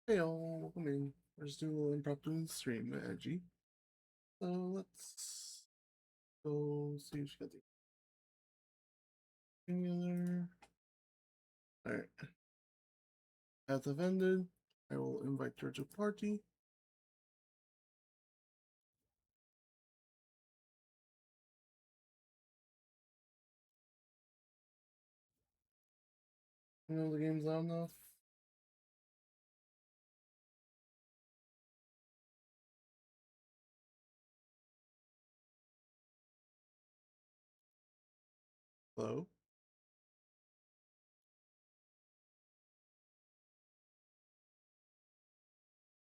Hey all, welcome in. We're just doing a little impromptu stream, Edgy. So let's go see if she got the together. Alright. As I've ended, I will invite her to party. You know the game's loud enough. Hello?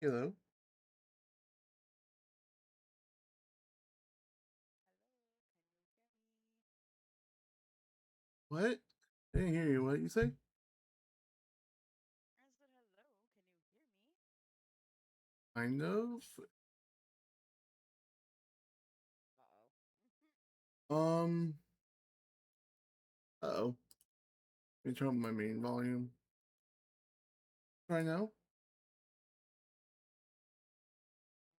Hello? What? I didn't hear you. What did you say? I said hello. Can you hear me? Kind of. Uh-oh. Um. Uh-oh. Let me turn up my main volume. Try now.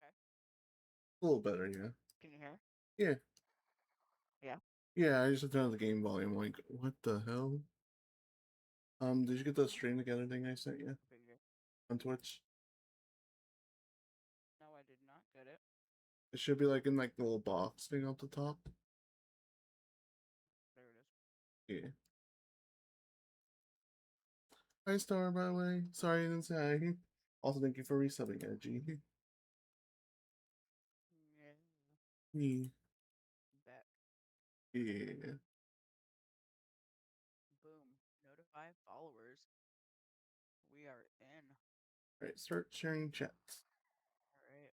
Okay. A little better, yeah. Can you hear? Yeah. Yeah. Yeah, I just turned up the game volume. Like, what the hell? Did you get the stream together thing I sent you Figure. on Twitch? No, I did not get it. It should be like in like the little box thing up the top. There it is. Yeah. Hi Star, by the way. Sorry I didn't say hi. Also, thank you for resubbing, Edgy. Yeah. Yeah. Bet. Yeah. Boom. Notify followers. We are in. Alright, start sharing chats. Alright.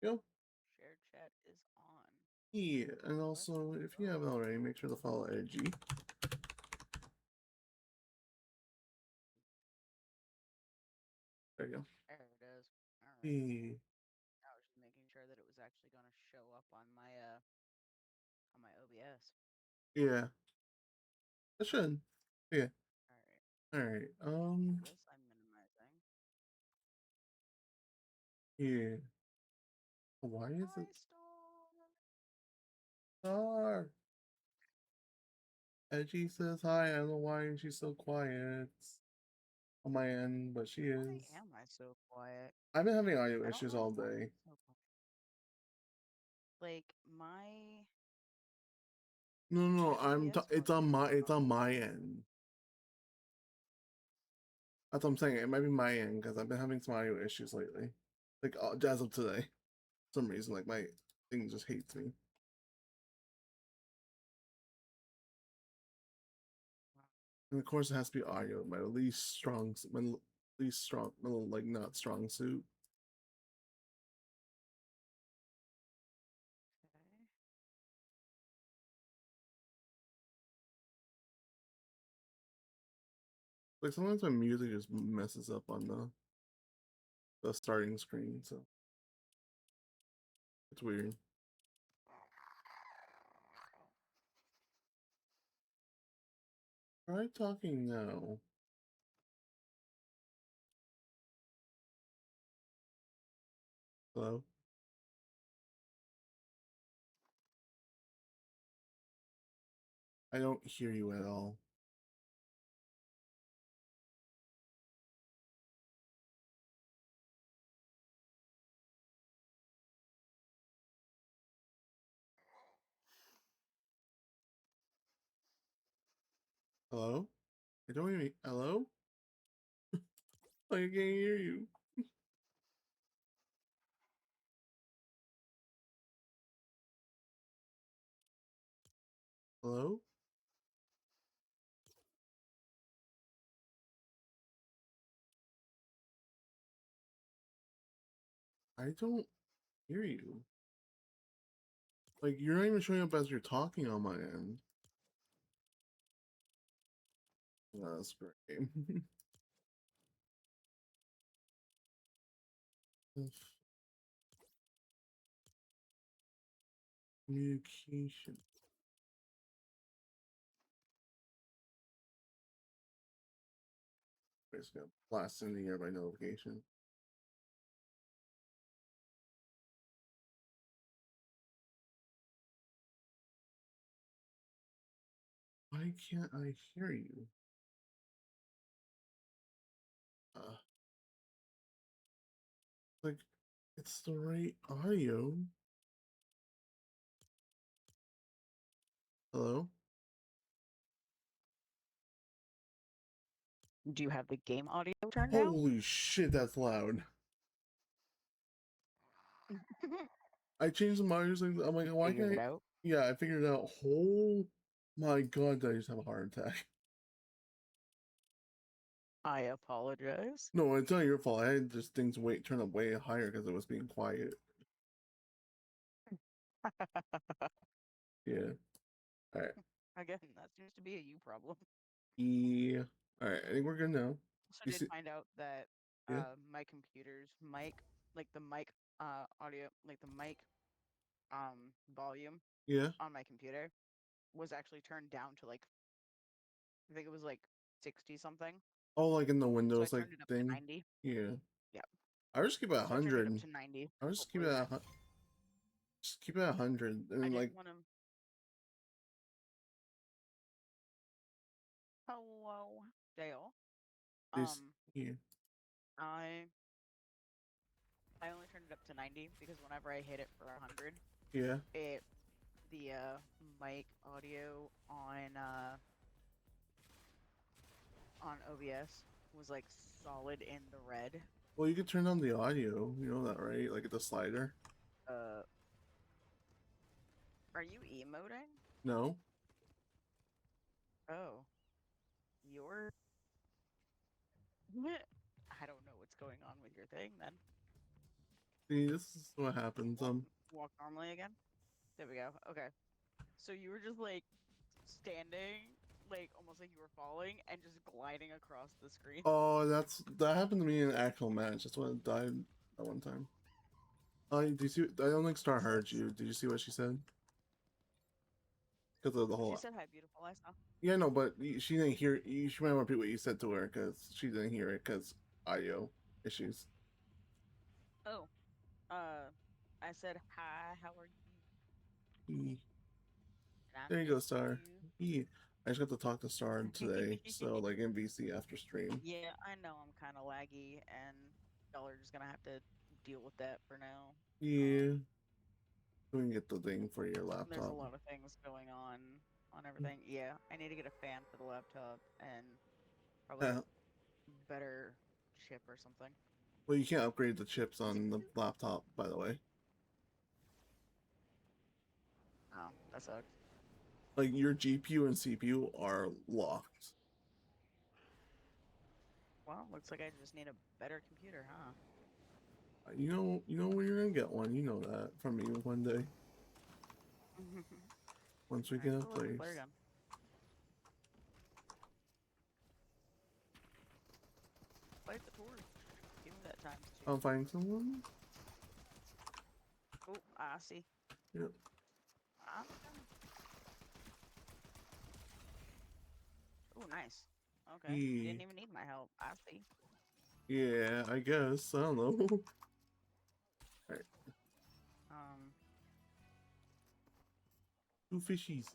Go. Shared chat is on. Yeah, and Let's also if you go. haven't already, make sure to follow Edgy. There you go. There it is. Alright. Yeah. I was just making sure that it was actually gonna show up on my OBS. Yeah. That should. Yeah. Alright. Alright. This I'm minimizing. Yeah. Why is it Hi Star. Star? Edgy says hi. I don't know why she's so quiet on my end, but she Why is. am I so quiet? I've been having audio I don't issues know all why day. I'm so quiet. Like my No. FPS It's volume on is my end. That's what I'm saying. It might be my end because I've been having some audio issues lately. Like as of today, for some reason, like my thing just hates me. And of course, it has to be audio. My least strong, like not strong suit. okay. Like sometimes my music just messes up on the starting screen, so it's weird. Try talking now. Hello. I don't hear you at all. Hello. I don't even. Hello. I can't hear you. Hello. I don't hear you. Like you're not even showing up as you're talking on my end. That's great. Communication. just got blasted in the air by notification. Why can't I hear you? Like, it's the right audio. Hello? Do you have the game audio turned down? Holy shit, that's loud. I changed the audio settings. I'm like, why Figured can't it I? out. Yeah, I figured it out. Oh my god, did I just have a heart attack? I apologize. No, it's not your fault. I had just things turn up way higher because it was being quiet. Yeah. All right. Again, that seems to be a you problem. Yeah. All right. I think we're good now. Also You did see? find out that Yeah. my computer's mic, like the mic audio, like the mic volume Yeah. on my computer was actually turned down to like I think it was like 60 something. Oh, like in the So I Windows like turned it up to thing. 90. Yeah. Yeah. I just keep it at So I turned it up 100. to 90. I just keep Hopefully it that at just keep it at 100 I and like didn't want to. Hello, Dale. this. Um, Yeah. I I only turned it up to 90 because whenever I hit it for 100, Yeah. it the mic audio on OBS was like solid in the red. Well, you can turn on the audio. You know that, right? Like the slider. Uh, are you emoting? No. Oh, you're. I don't know what's going on with your thing then. See, this is what happens. Walk normally again. There we go. Okay. So you were just like standing, like almost like you were falling, and just gliding across the screen. Oh, that happened to me in an actual match. That's when I died that one time. Do you see? I don't think Star That heard sucks. you. Did you see what she said? Because of the She whole. said hi, beautiful. I saw. Yeah, no, but she didn't hear. She might repeat what you said to her because she didn't hear it because audio issues. Oh, I said hi. How are you? E- And I There you go, missed Star. you. I just got to talk to Star today, so like in VC after stream. Yeah, I know I'm kind of laggy, and y'all are just gonna have to deal with that for now. Yeah, we can get the thing for your There's a laptop. lot of things going on everything. Yeah, I need to get a fan for the laptop and probably a Yeah. better chip or something. Well, you can't upgrade the chips on the laptop, by the way. Oh, that sucks. Like your GPU and CPU are locked. Well, looks like I just need a better computer, huh? You know when you're gonna get one. You know that from me one day once we get Alright, let's upgrades. flare gun. Fight the torch. Give me that times two. I'll find someone. Oh, I see. Yep. I'm coming. Oh, nice. Okay, you Yeah, didn't even need my help. I see. yeah, I guess. I don't know. Alright, Um, 2 fishies.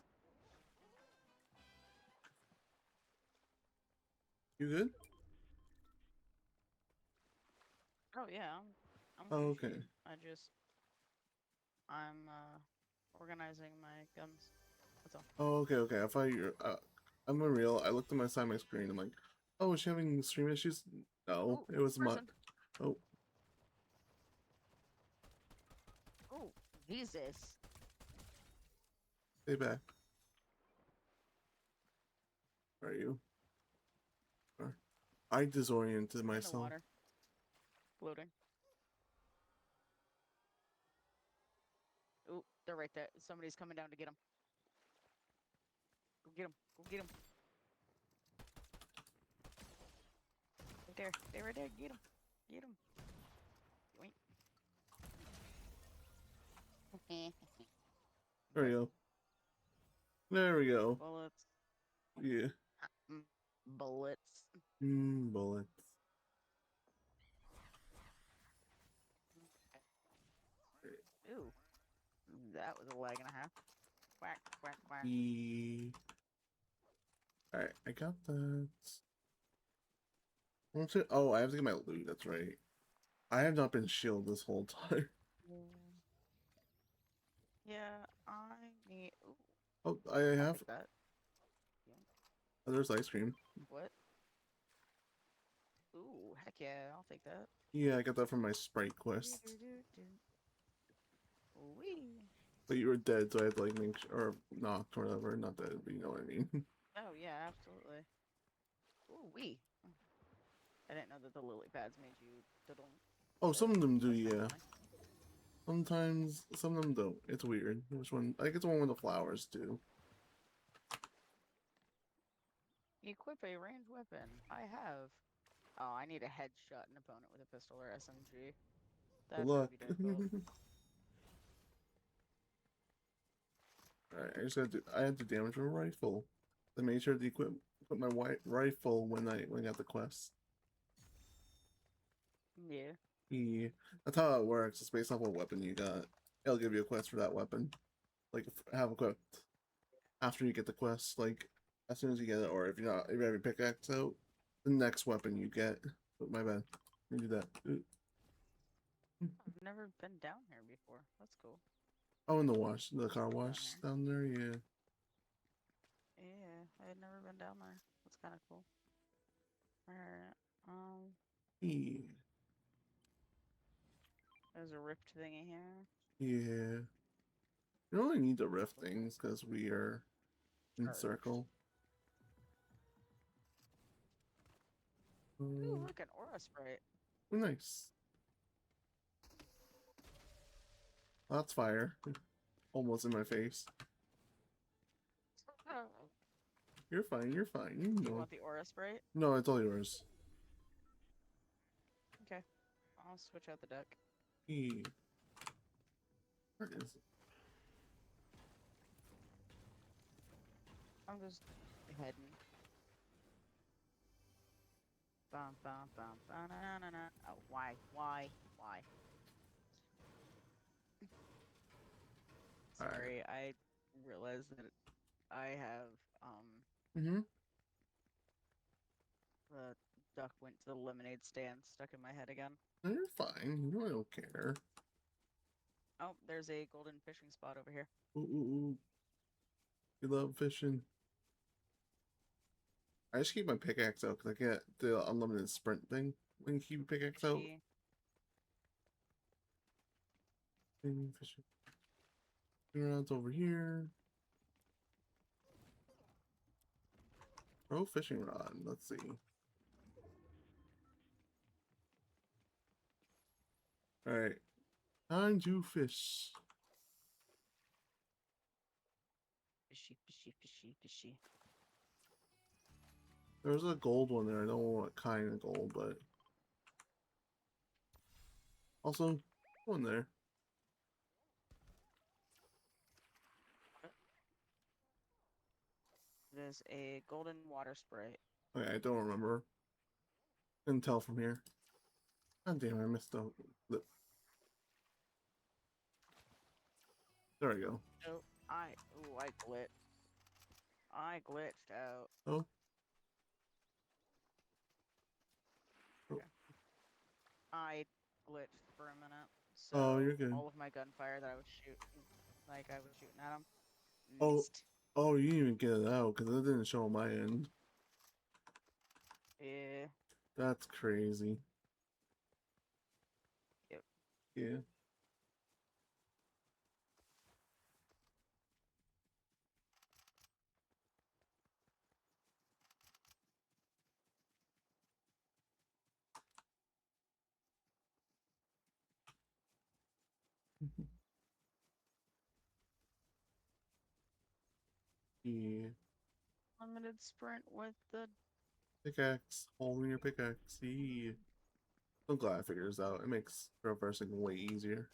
You good? oh yeah, I'm Oh, Gucci. okay. I'm organizing my guns. That's all. Oh, okay, okay. I thought you're. I'm unreal. I looked at my side of my screen. I'm like, oh, is she having stream issues? No, Oh, it was my. person. Oh, Oh, Jesus. stay back. Where are you? I disoriented I'm in the myself. water. Floating. Oh, they're right there. Somebody's coming down to get them. Go get them. Go get them. Right there. They're right there. Get them. Get them. Yoink. There we go. There we go. Bullets. Yeah. Bullets. Bullets. That was a leg and a half. Quack, quack, quack. Alright, I got that. Oh, I have to get my loot, that's right. I have not been shielded this whole time. Yeah, I need. Ooh, Oh, I I'll have. take that. Yeah. Oh, there's ice cream. What? Ooh, heck yeah, I'll take that. Yeah, I got that from my Sprite quest. Wee. But you were dead, so I had to like make sure, or knocked or whatever. Not dead, but you know what I mean. Oh yeah, absolutely. Ooh wee. I didn't know that the lily pads made you diddle. Oh, some of them do, That's kind of yeah. funny. Sometimes, some of them don't. It's weird. Which one? I think it's the one with the flowers too. Equip a ranged weapon. I have. Oh, I need a headshot an opponent with a pistol or SMG. Good That's gonna luck. be difficult. Alright, I just got to. I had to damage my rifle. I made sure to equip my white rifle when I got the quest. Yeah. Yeah, that's how it works. It's based off what weapon you got. It'll give you a quest for that weapon. Like have equipped after you get the quest. Like as soon as you get it, or if you're not, if you have your pickaxe out, the next weapon you get. Oh, my bad. Let me do that. I've never been down here before. That's cool. Oh, in the wash, the car Down wash here. down there. Yeah. Yeah, I had never been down there. That's kind of cool. Alright. Yeah. There's a rift thingy here. Yeah. You only need the rift things because we are in Charged. circle. Ooh, look, an aura sprite. Nice. That's fire. Almost in my face. You're fine. You're fine. You Do you know. want the aura sprite? No, it's all yours. Okay. I'll switch out the deck. Yeah. Where is it? I'm just heading. Bum, bum, bum, ba, na, na, na, na. Oh, why? Why? Why? All right. Sorry, I realized that I have, Mm-hmm. the duck went to the lemonade stand stuck in my head again. No, you're fine. You really don't care. Oh, there's a golden fishing spot over here. Ooh, ooh, ooh. You love fishing. I just keep my pickaxe out because I get the unlimited sprint thing when you keep your pickaxe out. Fishy. Fishing. Around over here. Oh, fishing rod. Let's see. All right. Time to fish. Fishy, fishy, fishy, fishy. There's a gold one there. I don't know what kind of gold, but also one there. There's a golden water sprite. Okay, I don't remember. Couldn't tell from here. God damn, I missed the. There we go. Oh, I glitched. I glitched out. Oh. Oh, Okay. I glitched for a minute, oh, so you're good. all of my gunfire that I was shooting, like I was shooting at him, Oh, missed. oh, you didn't even get it out because it didn't show on my end. Yeah. That's crazy. Yep. Yeah. Yeah. Limited sprint with the. Pickaxe. Holding your pickaxe. Yeah. I'm glad I figured this out. It makes traversing way easier.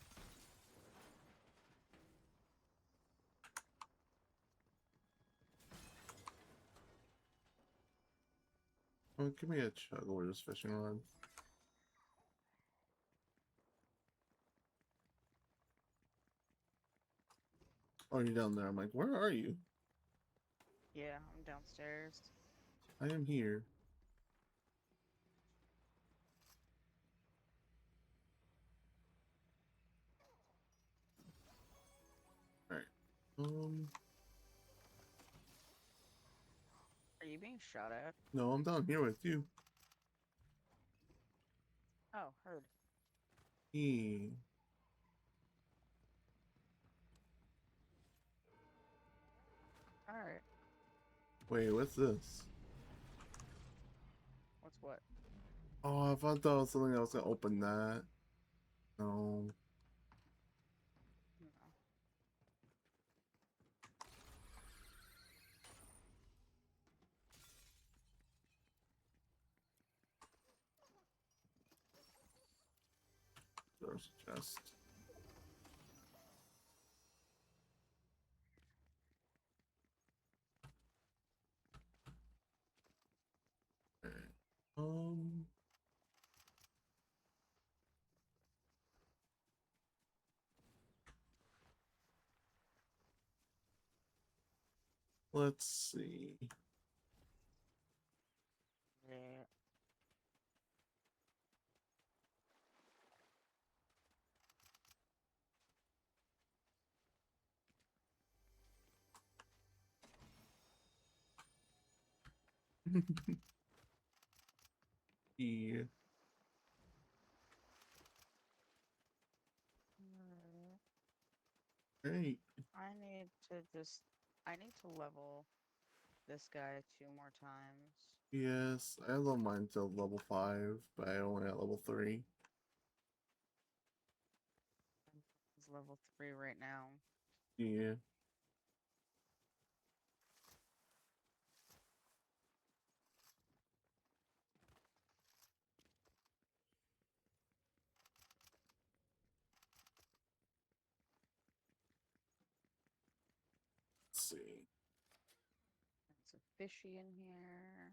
Oh, give me a chug over this fishing rod. Oh, you're down there. I'm like, where are you? Yeah, I'm downstairs. I am here. All right. Are you being shot at? No, I'm down here with you. Oh, heard. Yeah. Alright. Wait, what's this? What's what? Oh, I thought that was something I was gonna open that. No. No. There's a chest. Alright. Let's see. Yeah. Yeah. Mm, Great. I need to just. I need to level this guy 2 more times. Yes, I love mine till level 5, but I only at level 3. He's level 3 right now. Yeah. Let's see. There's a fishy in here.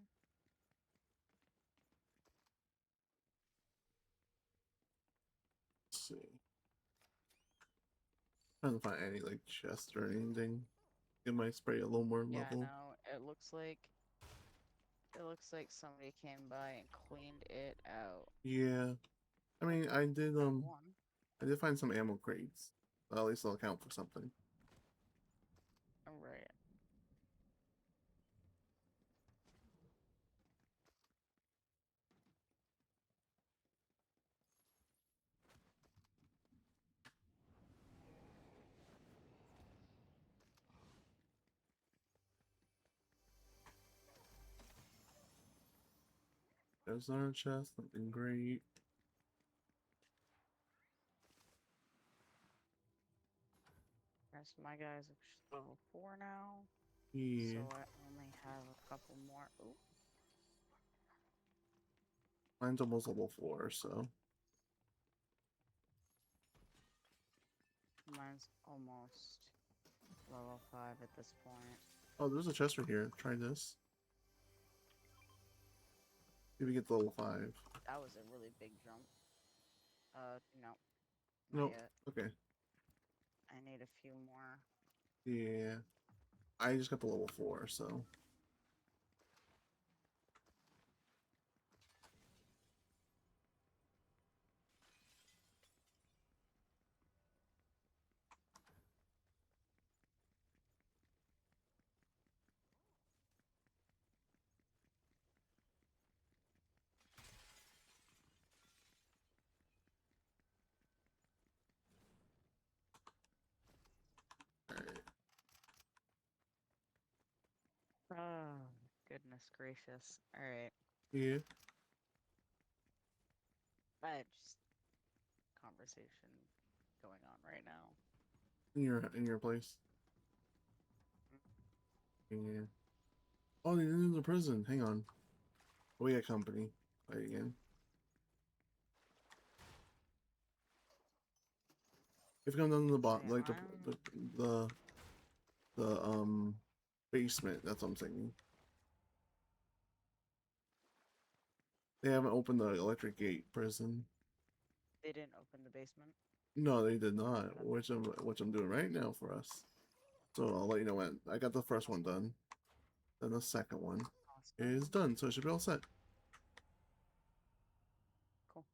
Let's see. Trying to find any like chest or anything. Get my spray a little more Yeah, I level. know. It looks like somebody came by and cleaned it out. Yeah. I mean, Found one. I did find some ammo crates. At least they'll count for something. Alright. There's our chest, something great. Rest of my guys are level 4 now. So Yeah. I only have a couple more. Ooh, Mine's almost level 4, so. mine's almost level 5 at this point. Oh, there's a chest right here. Try this. Maybe get to level 5. That was a really big jump. No, not Nope. yet. Okay. I need a few more. Yeah. I just got to level 4, so. Alright. Oh, goodness gracious. Alright. Yeah. I just conversation going on right now. In your place. Yeah. Oh, they didn't do the prison. Hang on. We got company. Play again. If you come down to the So bot, yeah, like I'm the the basement. That's what I'm thinking. They haven't opened the electric gate prison. they didn't open the basement. No, they did not. Open up. Which I'm doing right now for us. So I'll let you know when I got the first one done. Then the second one is Awesome. done, so it should be all set. Cool.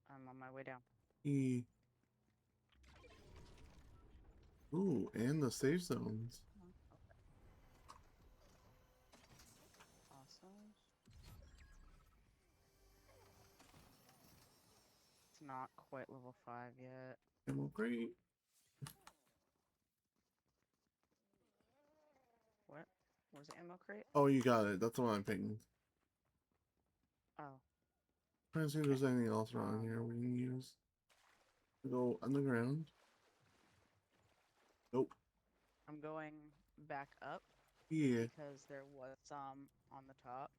I'm on my way down. E Ooh, and the save zones. Okay. Awesome. It's not quite level 5 yet. Ammo crate. What? Where's the ammo crate? Oh, you got it. That's the one I'm picking. Oh, Trying to see if okay. there's anything else around here we can use. Go underground. Nope. I'm going back up Yeah. because there was some on the top.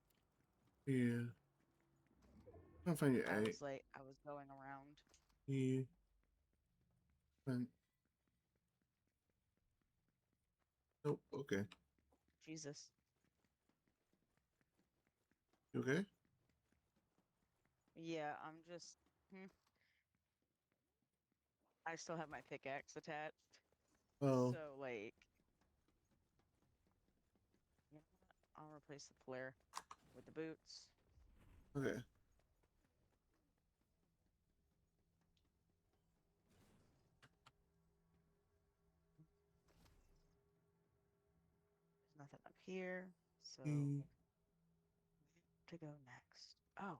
Yeah. I'll find your egg. I was going around. Yeah. And nope. Okay. Jesus. You okay? Yeah, I'm just. I still have my pickaxe attached. Oh. So, like, you know what? I'll replace the flare with the boots. Okay. There's nothing up here. So, E to go next. Oh,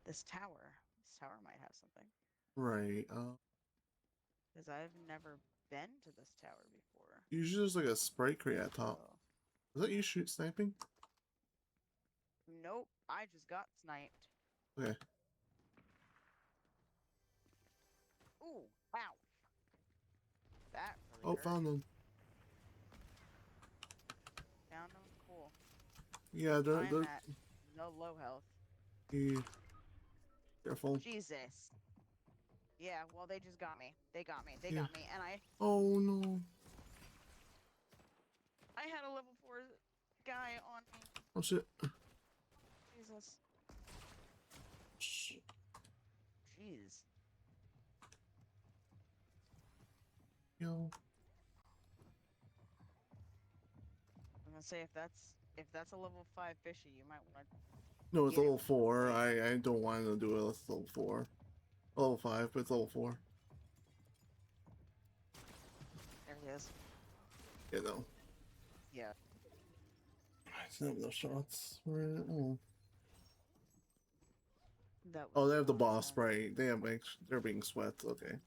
this tower. This tower might have something. right. Because I've never been to this tower before. Usually there's like a sprite crate at top. So, Is that you shoot sniping? nope. I just got sniped. Okay. Ooh, ow. That really Oh, hurt. found them. Found them. Cool. Yeah, I'm they're at no low health. yeah. Careful. Jesus. Yeah, well, they just got me. They got me. They Yeah. got me. And Oh no. I had a level 4 guy on me. Oh shit. Jesus. Shh. Jeez. Yo. I'm gonna say if that's a level 5 fishy, you might want to No, it's get it level when you 4. can. I don't want to do it unless it's level 4. Level 5, but it's level 4. There he is. Yeah, no. Yeah. I still have no shots. Where? Oh. That Oh, was they have the so boss intense. sprite. They have they're being sweat. Okay.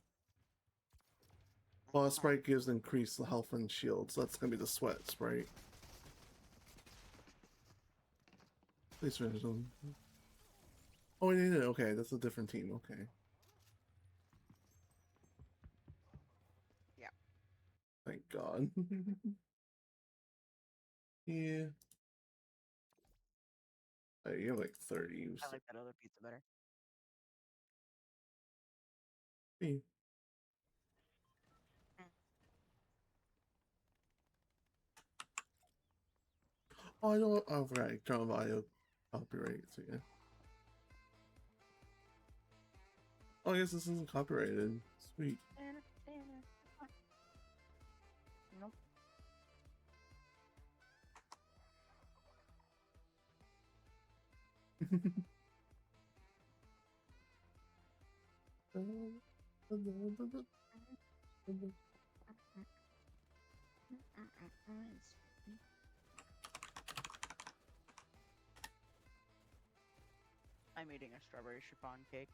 Boss sprite gives increased health and shield, so that's gonna be the sweat sprite. Please finish them. Oh, we did it. Okay, that's a different team. Okay. Yeah. Thank God. Yeah. You're like 30. I like that other pizza better. Hey. Mm. Oh, I know what. Oh, right. Turn on audio copyright. So, yeah. Oh, I guess this isn't copyrighted. Sweet. Nope. I'm eating a strawberry chiffon cake.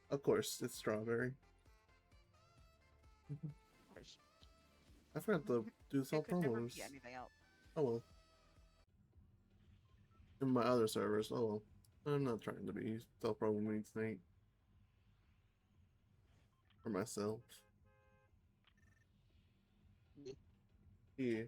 Of course, it's strawberry. There's- I forgot to do It self could never be promos. anything else. Oh well. In my other servers, oh well. I'm not trying to be self promoing tonight. For myself. Yeah.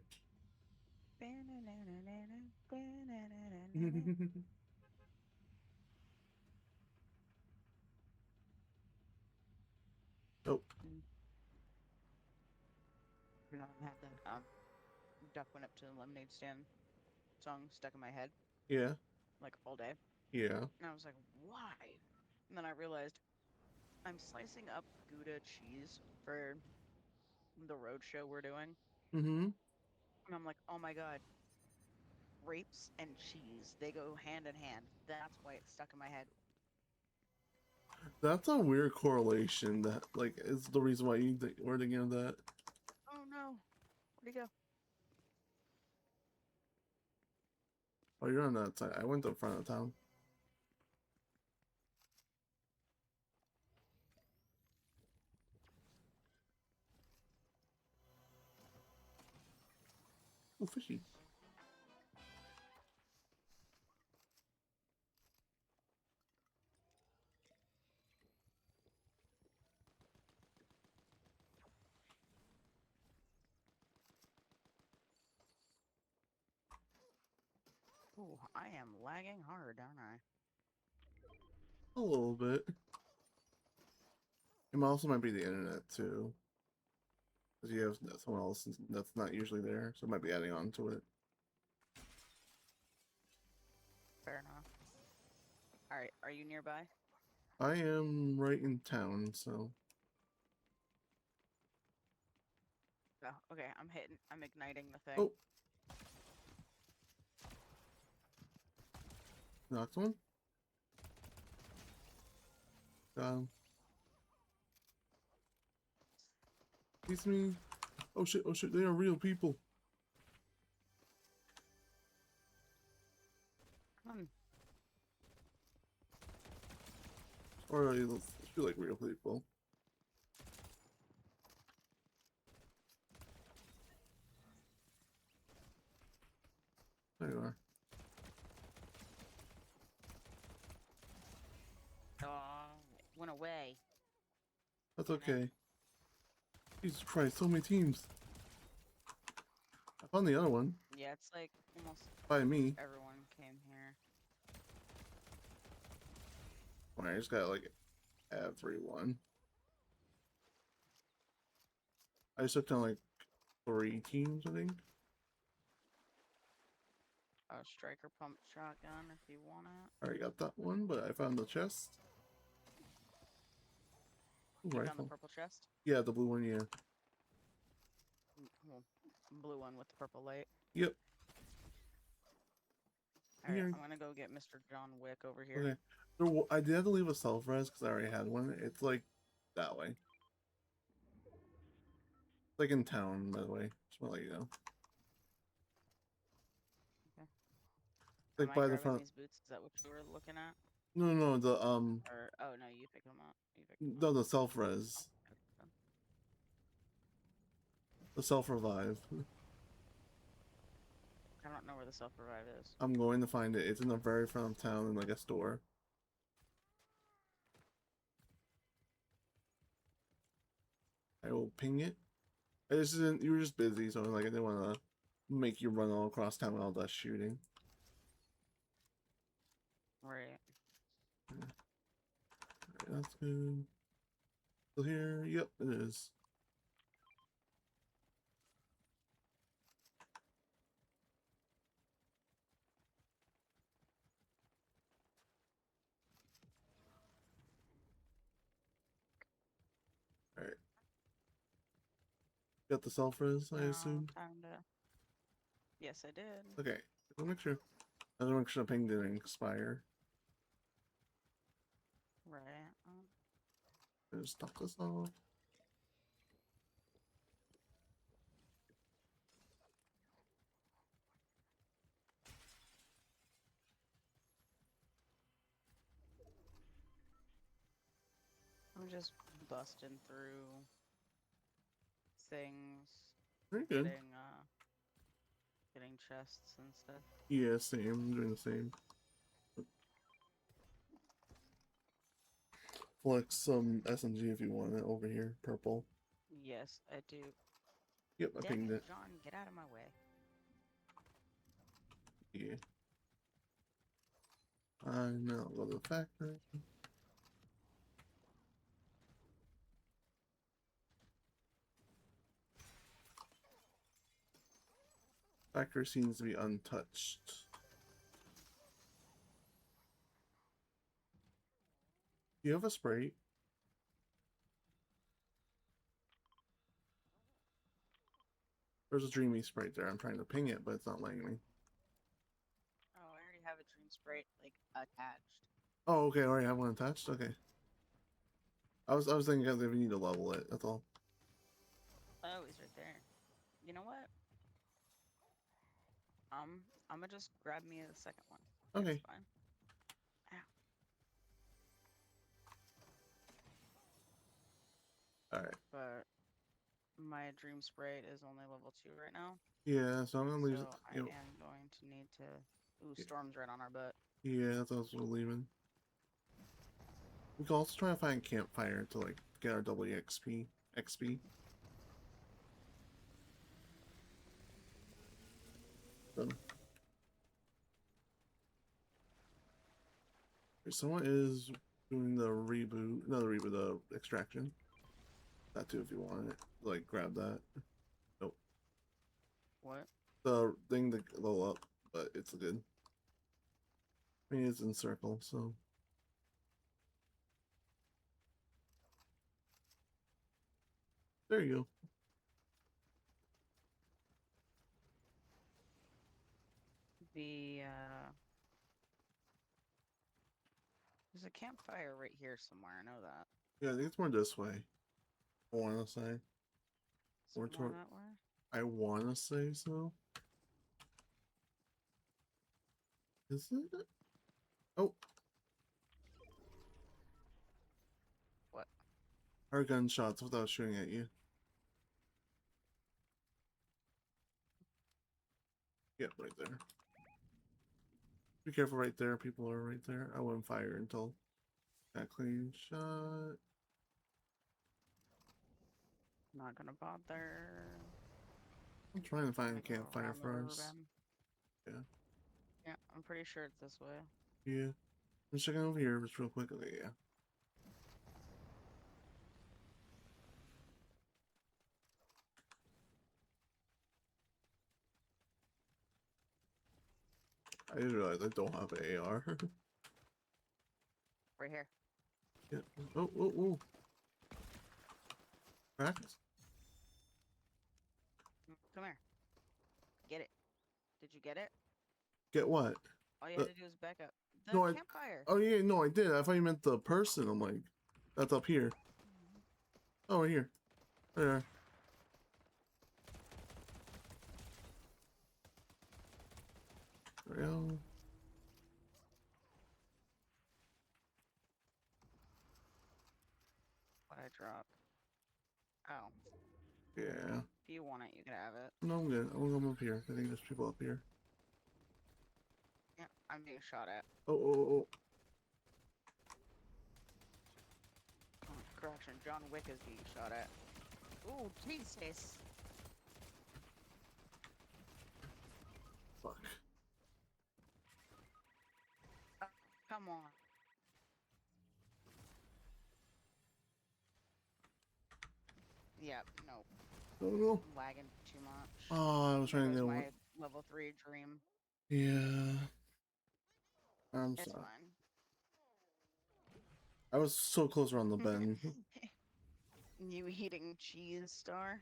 Oh, You know, I have that duck went up to the lemonade stand song stuck in my head yeah. like all day. Yeah. And I was like, why? And then I realized I'm slicing up Gouda cheese for the road show we're doing. Mm-hmm. And I'm like, oh my god, grapes and cheese, they go hand in hand. That's why it's stuck in my head. That's a weird correlation. That like is the reason why you were thinking of that. Oh no, where'd he go? Oh, you're on that side. I went to the front of town. Oh, fishy. Ooh, I am lagging hard, aren't I? A little bit. It also might be the internet too, because you have someone else that's not usually there, so it might be adding on to it. Fair enough. Alright, are you nearby? I am right in town, so Oh, okay, I'm igniting the thing. oh, knocked one. He's me. Oh shit, they are real people. Hmm. Or let's feel like real people. There you are. Oh, went away. That's Damn it. okay. Jesus Christ, so many teams. I found the other one Yeah, it's like almost by me. everyone came here. Well, I just got like everyone. I just took down like 3 teams, I think. A striker pump shotgun if you want it. I already got that one, but I found the chest. Ooh, You found the rifle. purple chest? Yeah, the blue one, yeah. Well, blue one with the purple light. Yep. Alright, Here. I'm gonna go get Mr. John Wick over here. Okay. I did have to leave a self-res because I already had one. It's like that way. It's like in town, by the way. Just want to let you know. Okay. Am Like I by the grabbing front. these boots? Is that what you were looking at? No, Or, oh no, you pick them up. You pick them up. no, the self-res. Okay. The self-revive. I don't know where the self-revive is. I'm going to find it. It's in the very front of town in like a store. I will ping it. I just didn't, you were just busy, so like I didn't want to make you run all across town with all that shooting. Right. Alright, that's good. So here, yep, it is. Alright. Got the self-res, I Now, assume? time to... Yes, I did. Okay, I'll make sure. I'll make sure the ping didn't expire. Right. Just top this off. I'm just busting through things, Very good. getting chests and stuff. Yeah, same. I'm doing the same. Flex some SMG if you want it over here. Purple. Yes, I do. Yep, I Dang pinged it, it. John, get out of my way. Yeah. I know. Go to the factory. Factory seems to be untouched. Do you have a spray? There's a dreamy sprite there. I'm trying to ping it, but it's not letting me. Oh, I already have a dream sprite like attached. Oh, okay. I already have one attached. Okay. I was thinking if we need to level it. That's all. Oh, he's right there. You know what? I'm gonna just grab me a second one. It's Okay. fine. All right. But my dream sprite is only level 2 right now, Yeah. So I'm gonna leave. so I You know, am going to need to. Ooh, storm's right on our butt. yeah. That's also leaving. We can also try to find campfire to like get our double XP. XP. So, someone is doing the reboot. No, the reboot. The extraction. That too, if you want it. Like grab that. Nope. What? The thing to level up, but it's good. I mean, it's in circle, so. There you go. The there's a campfire right here somewhere. I know that. Yeah, I think it's more this way. I want to say. Is Or it more toward. that way? I want to say so. Is it? Oh, What? our gunshots without shooting at you. Yep, right there. Be careful right there. People are right there. I wouldn't fire until that clean shot. Not gonna bother. I'm trying to find a Gonna go campfire around the for river us. bend. Yeah. Yeah, I'm pretty sure it's this way. Yeah. I'm checking over here just real quick. Okay, yeah. I didn't realize I don't have an AR. Right here. Yeah. Oh, oh, oh. Cracked. Come here. Get it. Did you get it? Get what? All you had to do is back up. The No, I. campfire. Oh yeah, no, I did. I thought you meant the person. I'm like, that's up here. Oh, right here. There. There we go. What I drop? Oh, Yeah. if you want it, you can have it. No, I'm good. I'm gonna come up here. I think there's people up here. Yeah, I'm being shot at. Oh, oh, oh. Oh, correction, John Wick is being shot at. Ooh, Jesus. Fuck. Come on. Yeah, no. Oh no. I'm lagging too much. Oh, I was There trying to goes get my one. level 3 dream. Yeah. I'm It's sorry. fine. I was so close around the bend. You eating cheese star?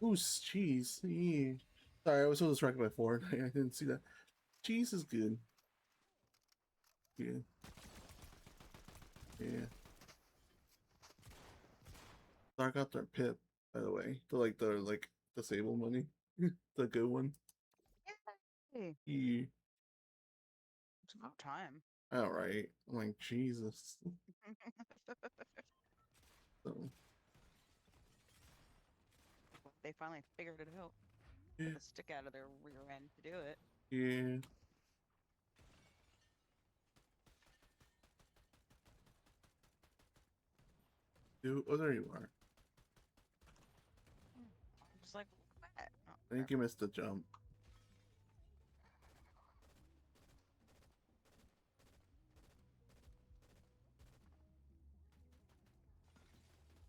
Ooh, cheese. Yeah. Sorry, I was so distracted by Ford. I didn't see that. Cheese is good. Yeah. Yeah. I got their pip, by the way. The disabled money. The good one. Hey, Yeah. it's about time. Alright. I'm like, Jesus. So, They finally figured it out. yeah. Get the stick out of their rear end to do it. Yeah. Dude, oh, there you are. I'm just like, what? Oh, I think there. you missed the jump.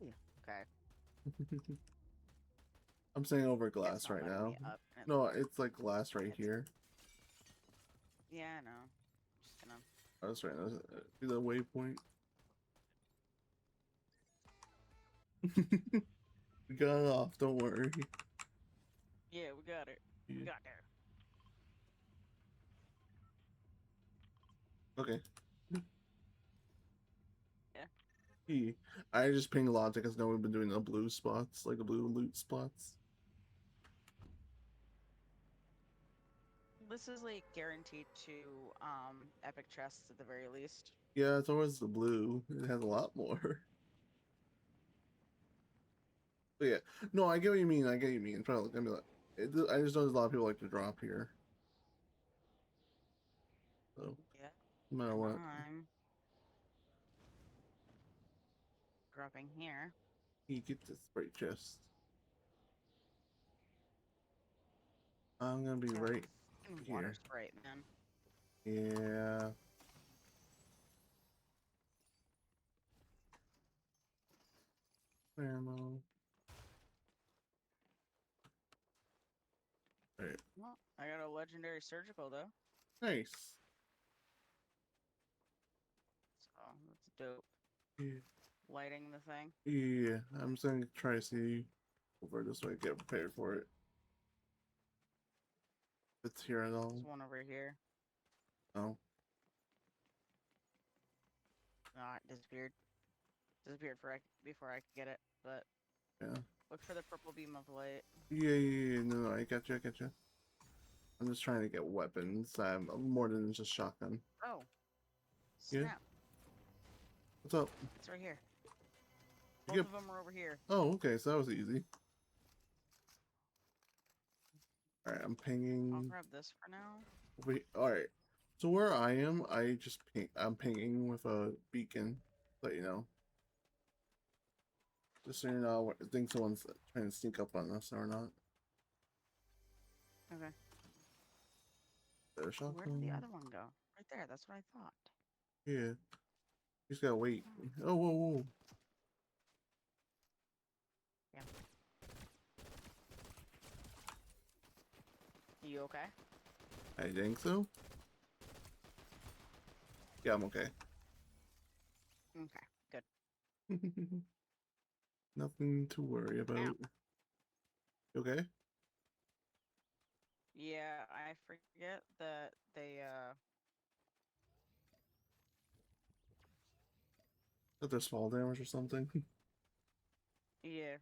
Yeah. Okay. I'm saying over It's glass not right letting now. me up. And it's No, fine. it's like glass right It's, here. yeah, I know. Just gonna. I was trying to do the waypoint. We got it off. Don't worry. Yeah, we got it. We Yeah. got there. Okay. Yeah. Yeah. I just ping logic because now we've been doing the blue spots, like the blue loot spots. This is like guaranteed to epic chests at the very least. Yeah, it's always the blue. It has a lot more. But yeah, no, I get what you mean. I get what you mean. Trying to look, I mean, like, I just know there's a lot of people like to drop here. So Yeah. no matter And what, I'm dropping here. you get this spray chest. I'm gonna be Yeah, right fucking water here. sprite, man. Yeah. Ammo. Alright. Well, I got a legendary surgical though, Nice. so that's dope. Yeah. Lighting the thing. Yeah. I'm just gonna try to see over this way, get prepared for it. If it's here at all. There's one over here. Oh. Ah, it disappeared. Disappeared before I could get it, but Yeah. look for the purple beam of light. Yeah. No, I got you. I got you. I'm just trying to get weapons. I'm more than just shotgun. Oh, Yeah. snap. What's up? It's right here. You Both get... of them are over here. Oh, okay. So that was easy. All right. I'm I'll pinging. grab this for now. Wait. All right. So where I am, I just ping. I'm pinging with a beacon. Let you know. Just so you know, I think someone's trying to sneak up on us or not. Okay. There's a Where did the shotgun. other one go? Right there. That's what I thought. Yeah. You just gotta wait. Oh, whoa, whoa. Yeah. You okay? I think so. Yeah, I'm okay. Okay. Good. Nothing to worry about. Ow. You okay? Yeah, I forget that they That there's fall damage or something. yeah.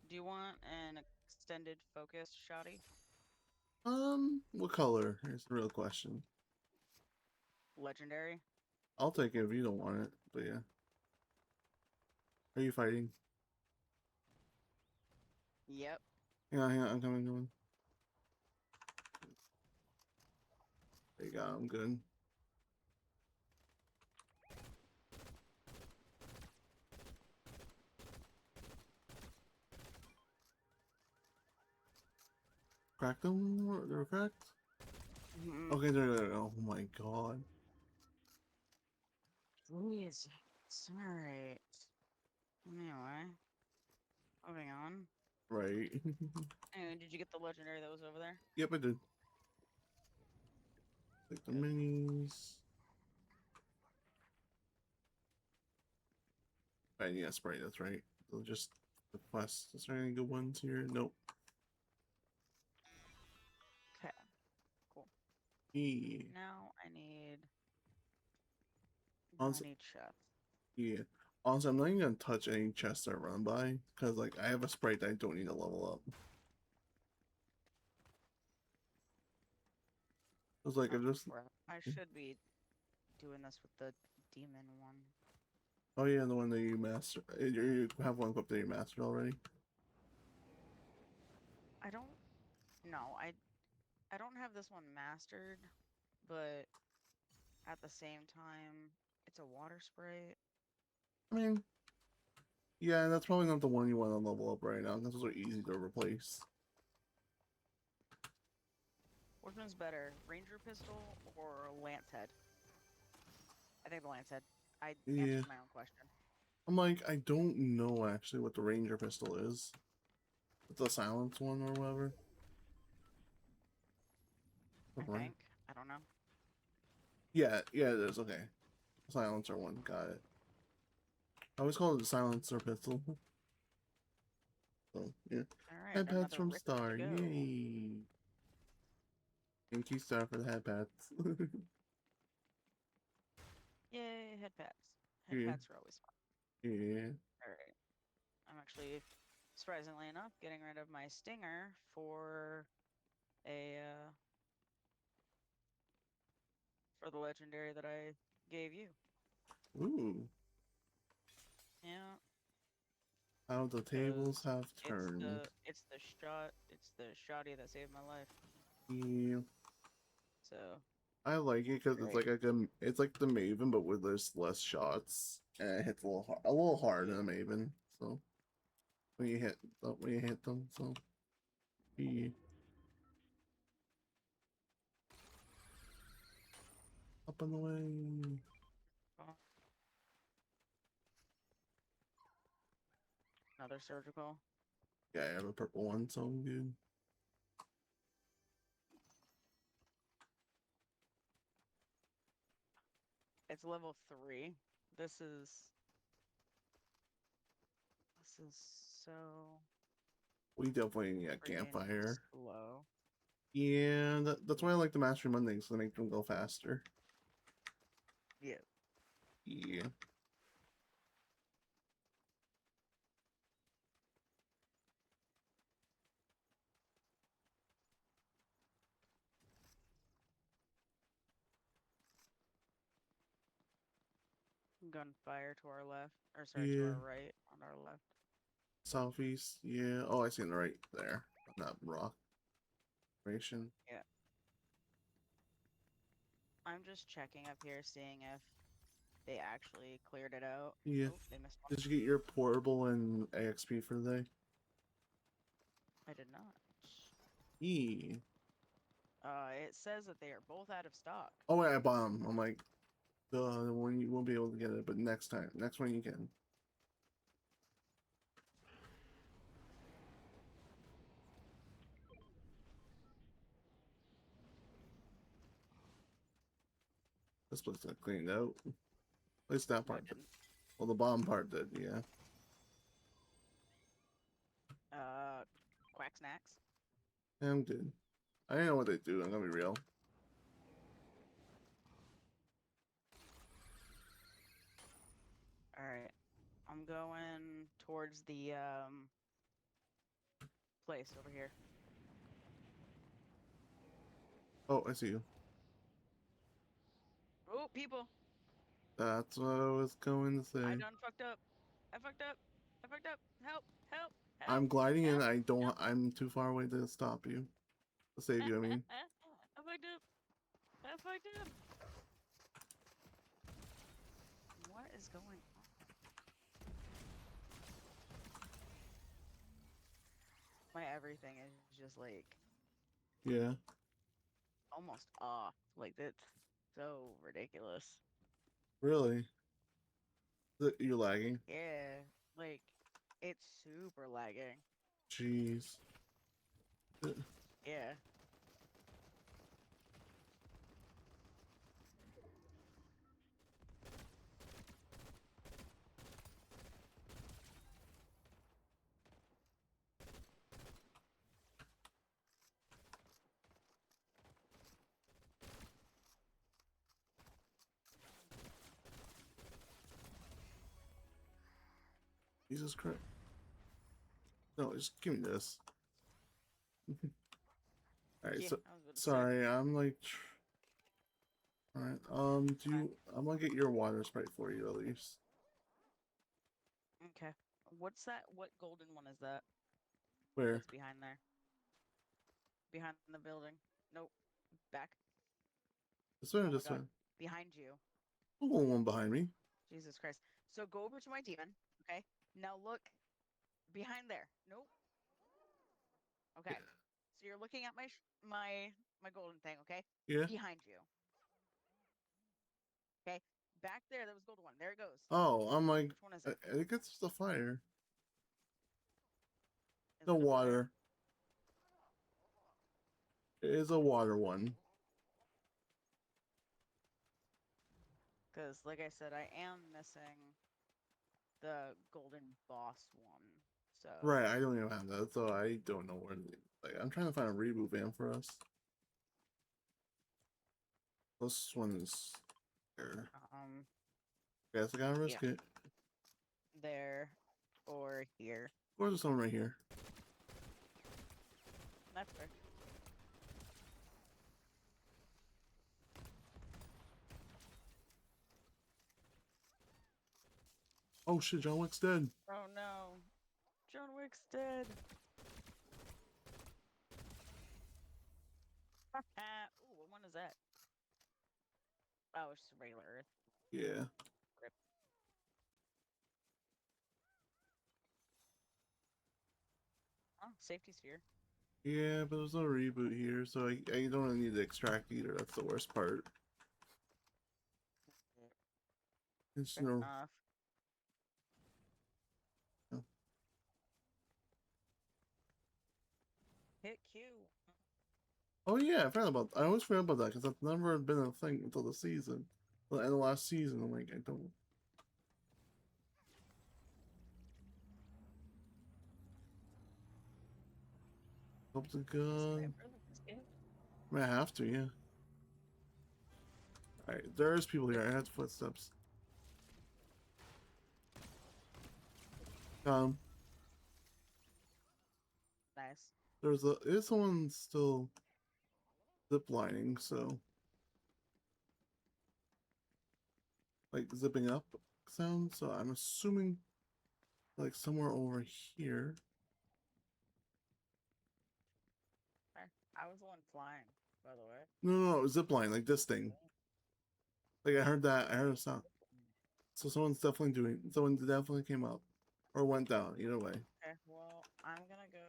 Do you want an extended focus shotty? What color? Here's the real question. Legendary? I'll take it if you don't want it, but yeah. Are you fighting? Yep. Hang on, I'm coming. There you go, I'm good. Cracked them? They're cracked? Okay, there. Oh my god. Jeez. It's alright. Anyway. Moving on. Right. Anyway, did you get the legendary that was over there? Yep, I did. Take the Good. minis. Right, yeah, spray, that's right. So just the quest. Is there any good ones here? Nope. Okay. Cool. Yeah. Now I need Honestly, chest. yeah. Honestly, I'm not even gonna touch any chests I run by because, like, I have a sprite that I don't need to level up. It's like I Oh, just. crap. I should be doing this with the demon one. Oh yeah, the one that you master. You have one equipped that you mastered already. I don't no, I don't have this one mastered, but at the same time, it's a water spray. I mean, yeah, that's probably not the one you want to level up right now. Those are easy to replace. Which one's better, Ranger pistol or Lance head? I think the Lance head. I Yeah, answered my own question. I'm like, I don't know actually what the Ranger pistol is. It's the silence one or whatever. I Right. think. I don't know. Yeah, it is. Okay. Silencer one. Got it. I always call it the silencer pistol. So yeah. All right, Head pats another from rift to Star. go. Yay. Thank you, Star, for the head pats. Yay, head pats. Head Yeah. pats are always fun. Yeah. All right, I'm actually, surprisingly enough, getting rid of my stinger a for the legendary that I gave you. Ooh. Yeah, How the tables because have turned. it's the shotty that saved my life. Yeah. So I like it because it's great. like a good, it's like the Maven, but with there's less shots, and it hits a little harder than a Maven. So when you hit them, so yeah. Up and away. Oh, another surgical. Yeah, I have a purple one, so I'm good. It's level 3. This is this is so We definitely need a freaking campfire. slow. Yeah, that's why I like the Mastery Mondays, so they make them go faster. Yeah. Yeah. Gunfire to our left, or sorry, to Yeah. our right, on our left. Southeast. Yeah. Oh, I see it right there. Not rock formation. Yeah. I'm just checking up here, seeing if they actually cleared it out. Yeah. Oh, they missed one. Did you get your portable and AXP for the day? I did not. E. It says that they are both out of stock. Oh wait, I bought them. I'm like, the one you won't be able to get it, but next time, next one you can. This place got cleaned out. At least that No, I part did. didn't. Well, the bottom part did. Yeah. Uh, Quack Snacks. I'm good. I didn't know what they do. I'm gonna be real. All right. I'm going towards the place over here. Oh, I see you. Oh, people! That's what I was going to I say. done fucked up. I fucked up. I fucked up. Help! Help! Help! I'm gliding in. Help! I don't. Help! I'm too far away to stop you. To save you. I mean. I fucked up. I fucked up. What is going on? My everything is just like Yeah. almost off. Like that's so ridiculous. Really. You're lagging. Yeah, like it's super lagging. Jeez. Yeah. Jesus Christ. No, just give me this. All right. Yeah, So I was about to say. sorry. I'm like. All right. Do Fine. you? I'm gonna get your water sprite for you at least. Okay. What's that? What golden one is that? Where? That's behind there. Behind the building. Nope. Back. This one or Oh my this god. one? Behind you. Oh, one behind me. Jesus Christ. So go over to my demon. Okay. Now look behind there. Nope. Okay. So you're looking at my golden thing, okay? Yeah. Behind you. Okay. Back there, that was golden one. There it goes. Oh, I'm like, Which one is I it? think it's the fire. Is The it a fire? water. It is a water one. Because, like I said, I am missing the golden boss one. So Right, I don't even have that, so I don't know where. Like, I'm trying to find a reboot van for us. This one is there. Guess I gotta risk yeah, it. there or here. Of course, there's someone right here. That's fair. Oh shit, John Wick's dead. Oh no, John Wick's dead. Ooh, what one is that? Oh, it's just regular Earth. Yeah. Rip. Oh, safety sphere. Yeah, but there's no reboot here, so I don't really need to extract either. That's the worst part. It's Fair no. enough. No. Hit Q. Oh yeah, I forgot about. I always forget about that because that's never been a thing until the season. Well, and the last season, I'm like, I don't. Hope the gun. I might have to, yeah. Alright, there's people here. I had footsteps. Nice. Is someone still zip lining, so like zipping up sound, so I'm assuming like somewhere over here. I was the one flying, by the way. No, zip line, like this thing. Like I heard that, I heard a sound. So someone definitely came up. Or went down, either way. Okay, well, I'm gonna go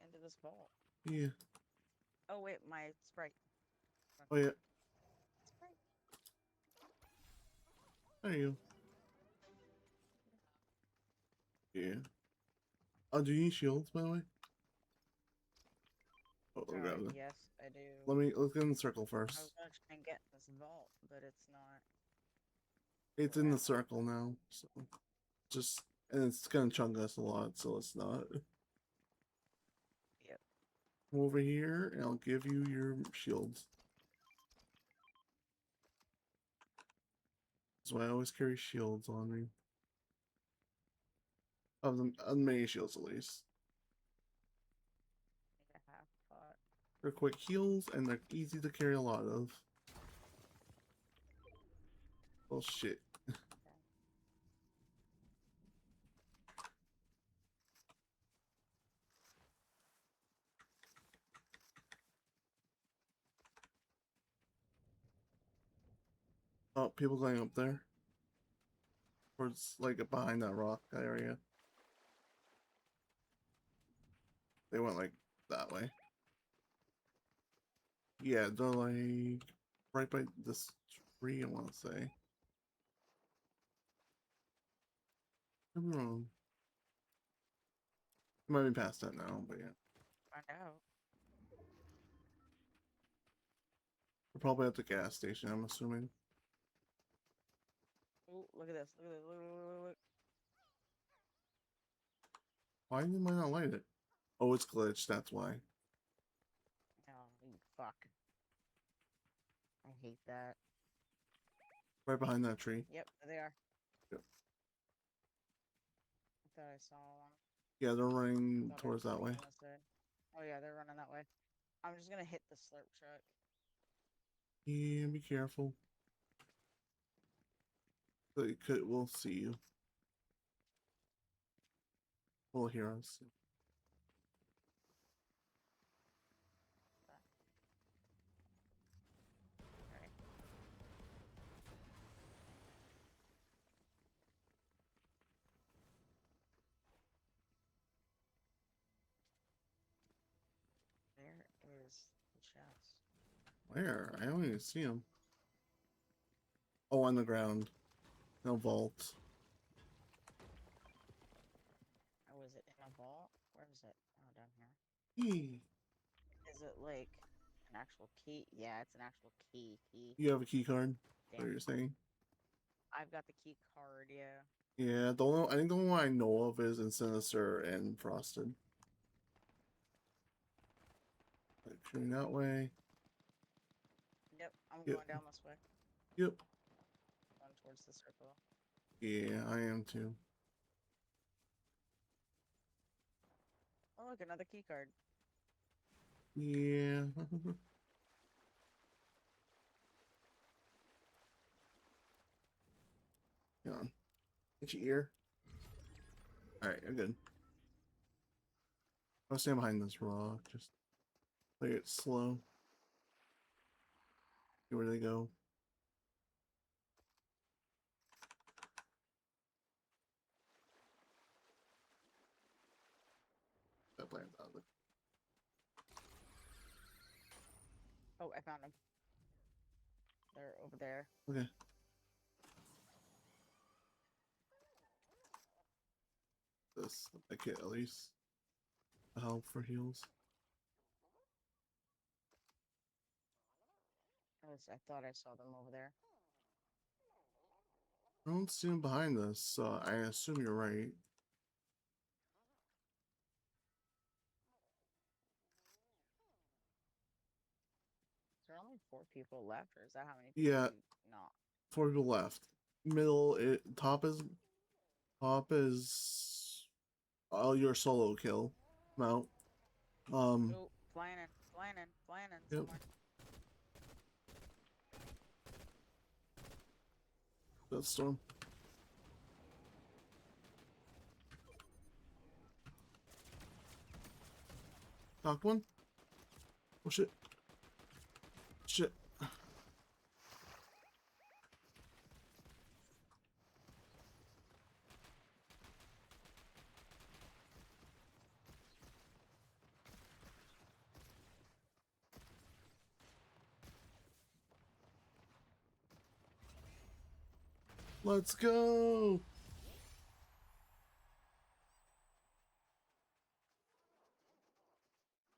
into this vault. Yeah. Oh wait, my sprite. Oh yeah. Sprite. There you go. Yeah. Oh, do you need shields, by the way? Oh, I'll grab them. Yes, I do. Let's get in the circle I was first. gonna try and get in this vault, but it's not. It's in the circle now, so just and it's gonna chunk us a lot, so it's not. Yep. Come over here, and I'll give you your shields. That's why I always carry shields on me. Of many shields at least. Need a half pot. They're quick heals, and they're easy to carry a lot of. Oh shit. Okay. Oh, people going up there. Towards, like, behind that rock area. They went, like, that way. Yeah, they're, like, right by this tree, I want to say. I'm wrong. It might be past that now, but yeah. Find out. We're probably at the gas station, I'm assuming. Oh, look at this. Look at this. Look. Why did I not light it? Oh, it's glitched, that's why. Oh, you fuck. I hate that. Right behind that tree. Yep, there they are. Yep. I thought I saw one. Yeah, they're running Thought I towards saw that way. one on this side. Oh yeah, they're running that way. I'm just gonna hit the slurp truck. Yeah, be careful. We'll see you. We'll hear us. Alright. Where is the chest? Where? I don't even see him. Oh, on the ground. No vault. Oh, is it in a vault? Where is it? Oh, down here. Hey, Is it like an actual key? Yeah, it's an actual key. you have a key card? What Damn. you're saying? I've got the key card, yeah. Yeah, I think the only one I know of is in Sinister and Frosted. Like shooting that way. Yep, I'm Yep. going down this way. Yep. Going towards the circle. Yeah, I am too. Oh, look, another key card. Yeah. Hang on. Get your ear. Alright, I'm good. I'll stand behind this rock. Just play it slow. See where they go. That plan's out of it. Oh, I found them. They're over there. Okay. This I get at least help for heals. I thought I saw them over there. I don't see them behind us, so I assume you're right. Is there only 4 people left, or is that how many people Yeah, you not? 4 people left. Middle, top is all your solo kill mount. Oh, flying in, flying in, flying in Yep. somewhere. That storm. Knocked one. Oh shit. Shit. Let's go.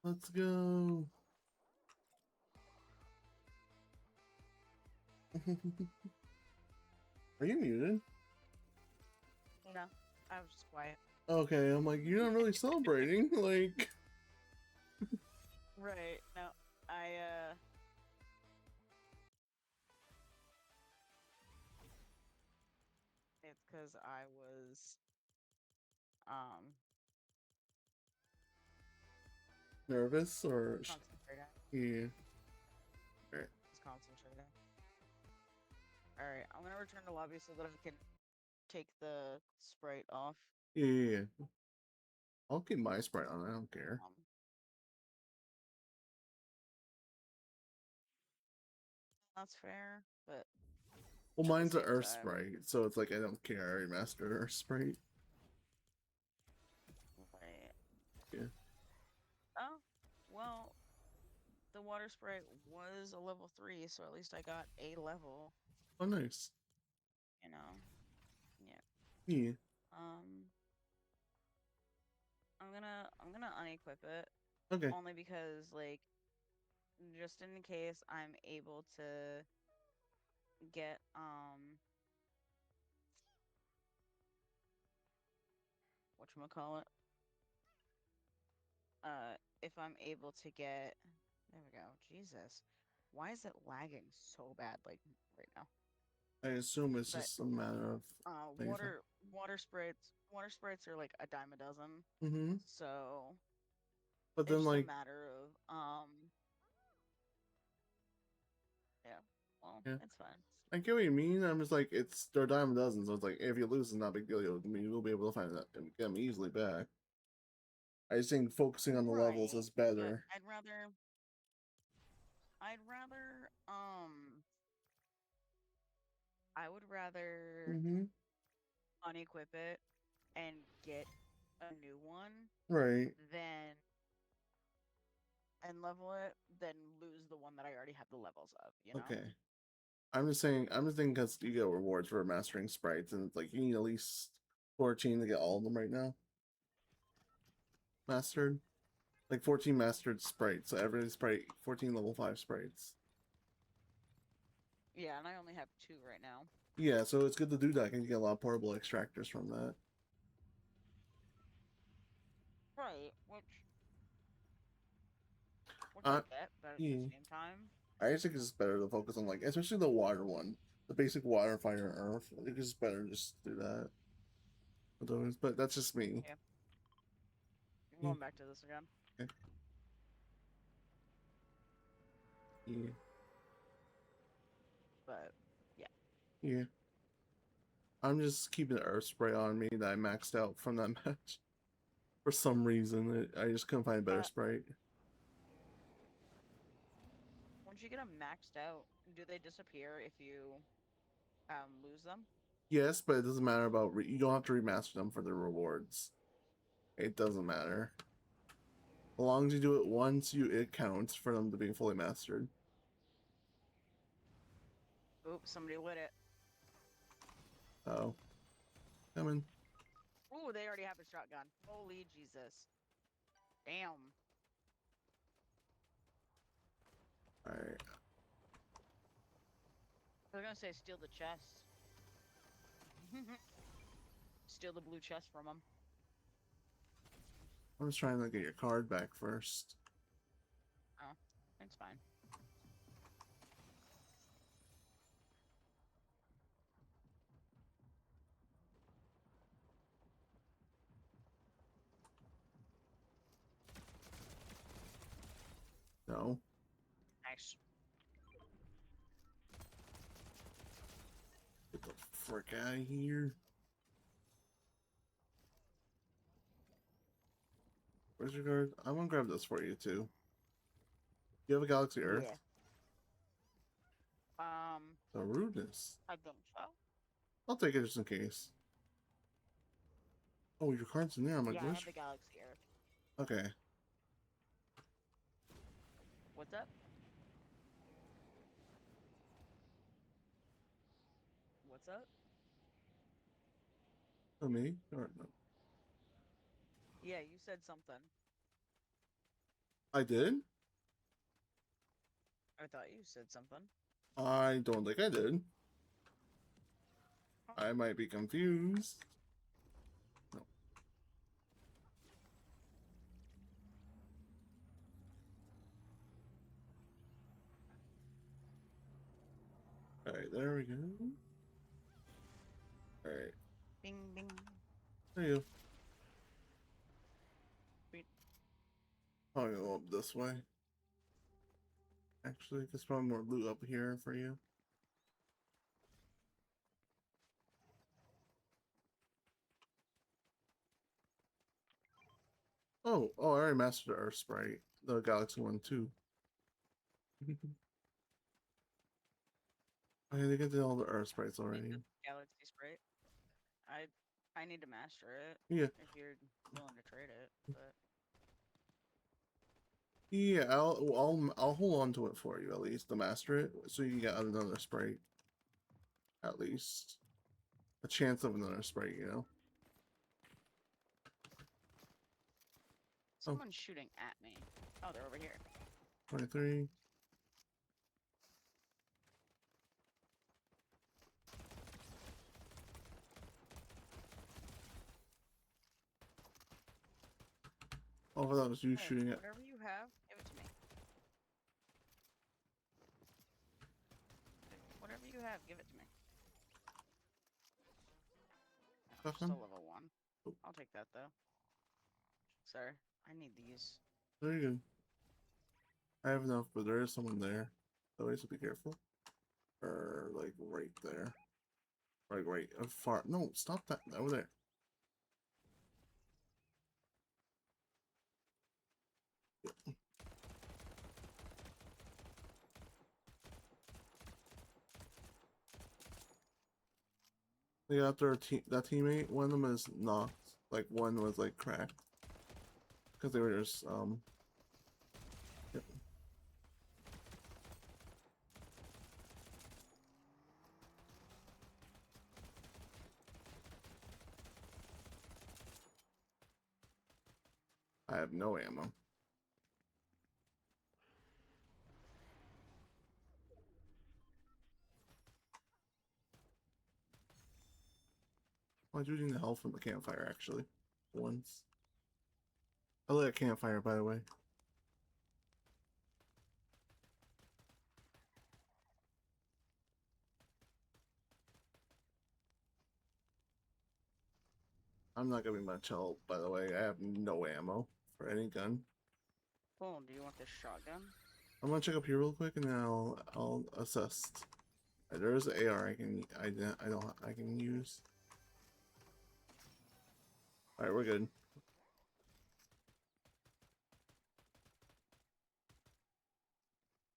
Let's go. Are you muted? No, I was just quiet. Okay, I'm like, you're not really celebrating. Like, Right. No, I it's because I was um nervous or concentrating. yeah. Alright. Was concentrating. All right, I'm gonna return to lobby so that I can take the sprite off. Yeah. I'll keep my sprite on. I don't care. Um, that's fair, but Well, at the mine's an same Earth time, sprite, so it's like I don't care. I already mastered Earth sprite. right. Yeah. Oh, well, the water sprite was a level 3, so at least I got a level. Oh, nice. You know, yeah. Yeah. Um, I'm gonna unequip it Okay. only because like just in case I'm able to get whatchamacallit, if I'm able to get, there we go. Jesus, why is it lagging so bad like right now? I assume it's But just a matter of things. water sprites are like a dime a dozen, Mm-hmm. so But it's then, just a like, matter of yeah, well, yeah, it's fine. I get what you mean. I'm just like, they're a dime a dozen, so it's like if you lose, it's not a big deal. You'll be able to find that and get them easily back. I just think focusing on the levels Right, is but better. I'd rather I would rather Mm-hmm. unequip it and get a new one Right. than and level it than lose the one that I already have the levels of, you know? Okay. I'm just saying. I'm just thinking because you get rewards for mastering sprites, and it's like you need at least 14 to get all of them right now. Mastered, like 14 mastered sprites. So every sprite, 14 level 5 sprites. Yeah, and I only have 2 right now. Yeah, so it's good to do that, and you get a lot of portable extractors from that. Right, which I Uh, get, but at the yeah. same time, I just think it's just better to focus on like, especially the water one, the basic water, fire, and earth. I think it's just better just to do that. But that's just me. yeah. I'm Yeah. going back to this again. Okay. Yeah. But yeah. Yeah. I'm just keeping the earth spray on me that I maxed out from that match. For some reason, I just couldn't find a better Uh, sprite. once you get them maxed out, do they disappear if you lose them? Yes, but it doesn't matter about you don't have to remaster them for the rewards. It doesn't matter. As long as you do it once, it counts for them to be fully mastered. Oops, somebody lit it. Oh, coming. Ooh, they already have a shotgun. Holy Jesus. Damn. All right. I was gonna say steal the chest. Steal the blue chest from them. I'm just trying to get your card back first. Oh, it's fine. No. Nice. Get the frick out of here. Where's your card? I'm gonna grab this for you too. You have a Galaxy Earth? Yeah. The rudeness. I think so. I'll take it just in case. Oh, your card's in there. I'm like, Yeah, I have which? the Galaxy Earth. Okay. What's up? What's up? Oh, me? Or no? Yeah, you said something. I did? I thought you said something. I don't think I did. Oh, I might be confused. No. Alright, there we go. Alright, bing, bing. there you go. Sweet. I'll go up this way. Actually, there's probably more loot up here for you. Oh, I already mastered the Earth Sprite. The Galaxy one too. I had to get to all the Earth Sprites already. Galaxy Sprite. I I need to master it. Yeah. If you're willing to trade it, but Yeah, I'll hold on to it for you at least to master it, so you get another sprite. At least a chance of another sprite, you know. someone's shooting at me. Oh, they're over here. 23. Oh, that was you Hey, shooting at. whatever you have, give it to me. Whatever you have, give it to me. Oh, just a Nothing? level 1. Oh, I'll take that though. Sir, I need these. there you go. I have enough, but there is someone there. So be careful. Or like right there. Like right far. No, stop that over there. Yeah. They got their that teammate. One of them is knocked. Like one was like cracked because they were just Yep. I have no ammo. Why do you need the health from the campfire, actually? Once. I like a campfire, by the way. I'm not gonna be much help, by the way. I have no ammo for any gun. Oh, do you want this shotgun? I'm gonna check up here real quick, and then I'll assess. There's an AR I can use. All right, we're good.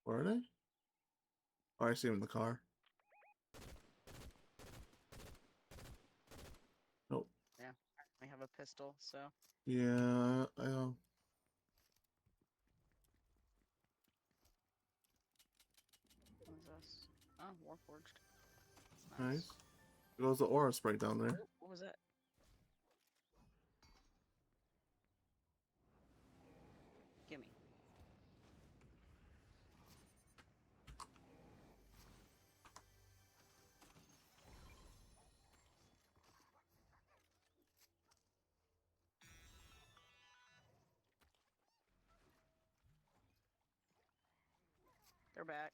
Where are they? Oh, I see them in the car. Nope. Yeah, I have a pistol, so. Yeah, I know. What is this? Oh, Warforged. That's Nice. nice. There goes the aura spray down there. Oh, what was that? Gimme. They're back.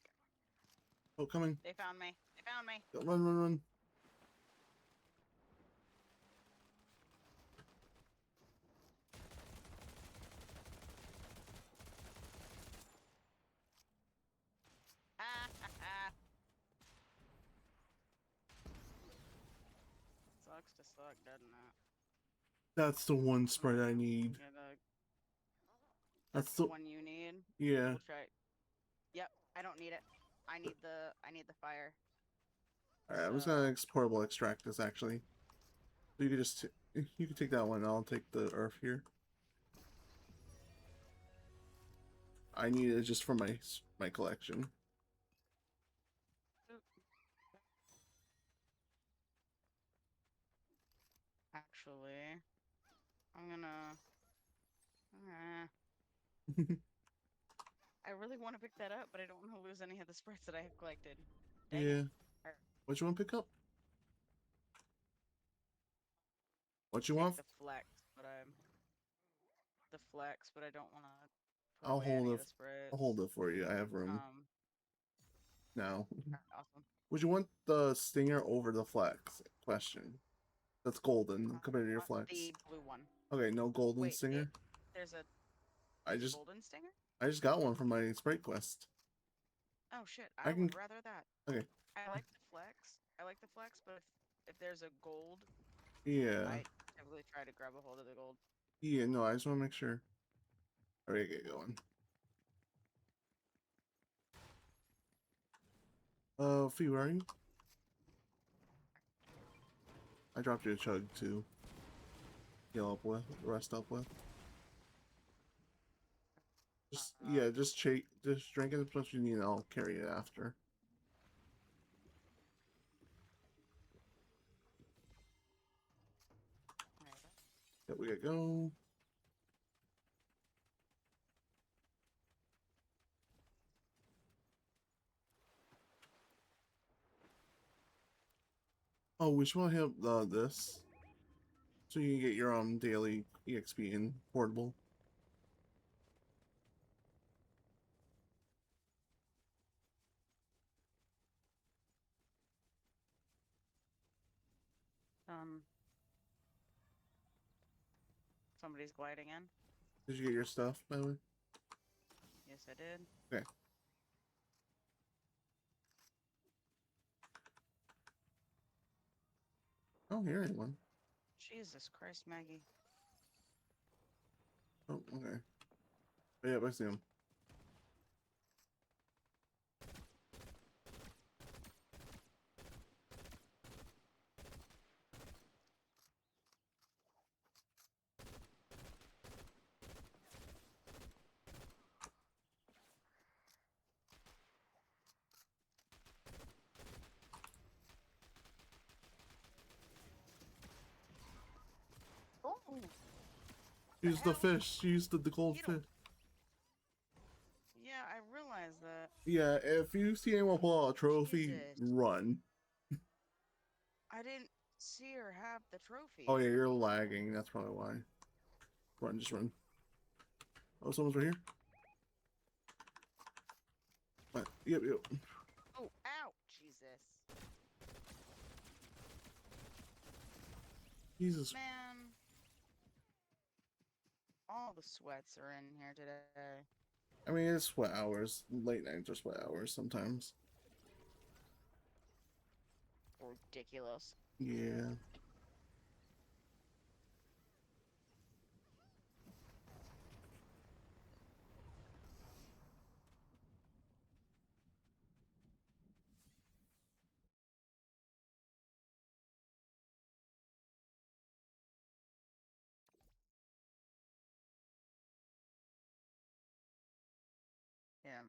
Oh, coming. They found me. They found me. Run, run, run. Ah, ha, ha. Sucks to suck, doesn't it? That's the one spray I need. Yeah, That's the the one you need. yeah. We'll try. Yep, I don't need it. I need the fire. All right, I'm just So- gonna portable extract this actually. So you could just you can take that one. I'll take the earth here. I need it just for my collection. Actually, I'm gonna. I really want to pick that up, but I don't want to lose any of the sprites that I have collected. Dang Yeah. it. What you want to pick up? What you Take want? the flex, but I'm the flex, but I don't want to put I'll away hold any it. of the sprites. I'll hold it for you. I have room now. Alright, awesome. Would you want the stinger over the flex? Question. That's golden compared to your Want flex. the blue one. Okay, no golden Wait, stinger. there's a I just golden stinger? got one from my sprite quest. Oh shit, I I can- would rather that. Okay. I like the flex. I like the flex, but if there's a gold, Yeah. I typically try to grab a hold of the gold. Yeah. No, I just want to make sure. Alright, get going. Fee, where are you? I dropped you a chug to heal up with, rest up with. Just yeah, just drink it as much as you need, and I'll carry it after. There we go. Oh, we should want to hit this, so you can get your daily EXP in portable. Somebody's gliding in. Did you get your stuff, by the way? Yes, I did. Okay. I don't hear anyone. Jesus Christ, Maggie. Oh, okay. But yeah, I see him. Oh, Use the hell? fish. Use the gold You don't- fish. yeah, I realize that. Yeah, if you see anyone pull out a trophy, Jesus. run. I didn't. see or have the trophy. Oh yeah, you're lagging. That's probably why. Run, just run. Oh, someone's right here. What? Yep, yep. Oh, ow! Jesus. Jesus. Man. All the sweats are in here today. I mean, it's sweat hours. Late nights are sweat hours sometimes. Ridiculous. Yeah. Yeah.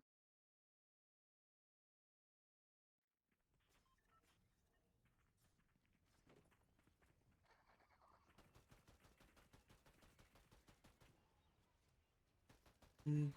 Mm.